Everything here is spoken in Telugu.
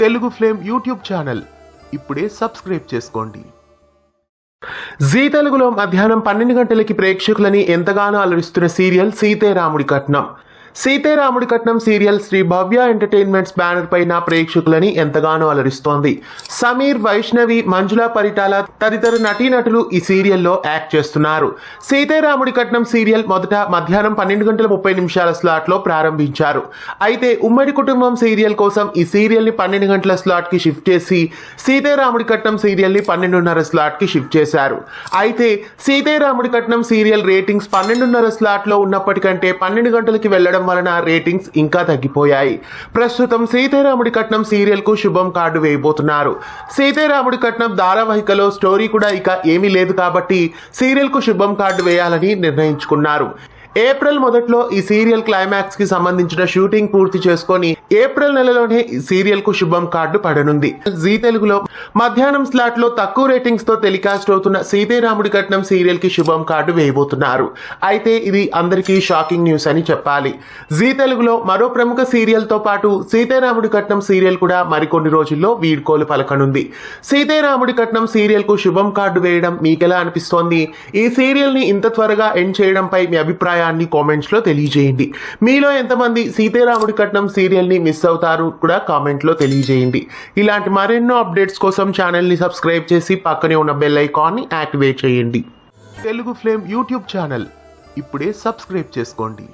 తెలుగు ఫ్లేమ్ యూట్యూబ్ ఛానల్ ఇప్పుడే సబ్స్క్రైబ్ చేసుకోండి. జీ తెలుగులో మధ్యాహ్నం 12 గంటలకి ప్రేక్షకులని ఎంతగానో అలరిస్తున్న సీరియల్ సీతే రాముడి కట్నం. సీతే రాముడి కట్నం సీరియల్ శ్రీ భవ్య ఎంటర్టైన్మెంట్స్ బ్యానర్ పైన ప్రేక్షకులని ఎంతగానో అలరిస్తోంది. సమీర్, వైష్ణవి, మంజుల పరిటాల తదితర నటీనటులు ఈ సీరియల్లో యాక్ట్ చేస్తున్నారు. సీతే రాముడి కట్నం సీరియల్ మొదట మధ్యాహ్నం 12:30 స్లాట్ లో ప్రారంభించారు. అయితే ఉమ్మడి కుటుంబం సీరియల్ కోసం ఈ సీరియల్ ని 12 గంటల స్లాట్ కి షిఫ్ట్ చేసి సీతే రాముడి కట్నం సీరియల్ ని 12:30 స్లాట్ కి షిఫ్ట్ చేశారు. అయితే సీతే రాముడి కట్నం సీరియల్ రేటింగ్స్ 12:30 స్లాట్ లో ఉన్నప్పటికంటే 12 గంటలకి వెళ్లడం వలన రేటింగ్స్ ఇంకా తగ్గిపోయాయి. ప్రస్తుతం సీతారాముడి కట్నం సీరియల్ కు శుభం కార్డు వేయబోతున్నారు. సీతారాముడి కట్నం ధారావాహికలో స్టోరీ కూడా ఇక ఏమీ లేదు కాబట్టి సీరియల్ కు శుభం కార్డు వేయాలని నిర్ణయించుకున్నారు. ఏప్రిల్ మొదట్లో ఈ సీరియల్ క్లైమాక్స్ కి సంబంధించిన షూటింగ్ పూర్తి చేసుకొని ఏప్రిల్ నెలలోనే ఈ సీరియల్ కు శుభం కార్డు పడనుంది. జీ తెలుగులో మధ్యాహ్నం స్లాట్ లో తక్కువ రేటింగ్స్ తో టెలికాస్ట్ అవుతున్న సీతారాముడి కట్నం సీరియల్ కి శుభం కార్డు వేయబోతున్నారు. అయితే ఇది అందరికీ షాకింగ్ న్యూస్ అని చెప్పాలి. జీ తెలుగులో మరో ప్రముఖ సీరియల్ తో పాటు సీతారాముడి కట్నం సీరియల్ కూడా మరికొన్ని రోజుల్లో వీడ్కోలు పలకనుంది. సీతారాముడి కట్నం సీరియల్ కు శుభం కార్డు వేయడం మీకెలా అనిపిస్తోంది? ఈ సీరియల్ ని ఇంత త్వరగా ఎండ్ చేయడంపై మీ అభిప్రాయం కామెంట్స్ లో తెలియజేయండి. మీలో ఎంతమంది సీతారాముడి కట్నం సీరియల్ ని మిస్ అవుతారు కూడా కామెంట్ లో తెలియజేయండి. ఇలాంటి మరెన్నో అప్డేట్స్ కోసం ఛానల్ ని సబ్స్క్రైబ్ చేసి పక్కనే ఉన్న బెల్ ఐకాన్ ని యాక్టివేట్ చేయండి. తెలుగు ఫ్లేమ్ యూట్యూబ్ ఛానల్ ఇప్పుడే సబ్స్క్రైబ్ చేసుకోండి.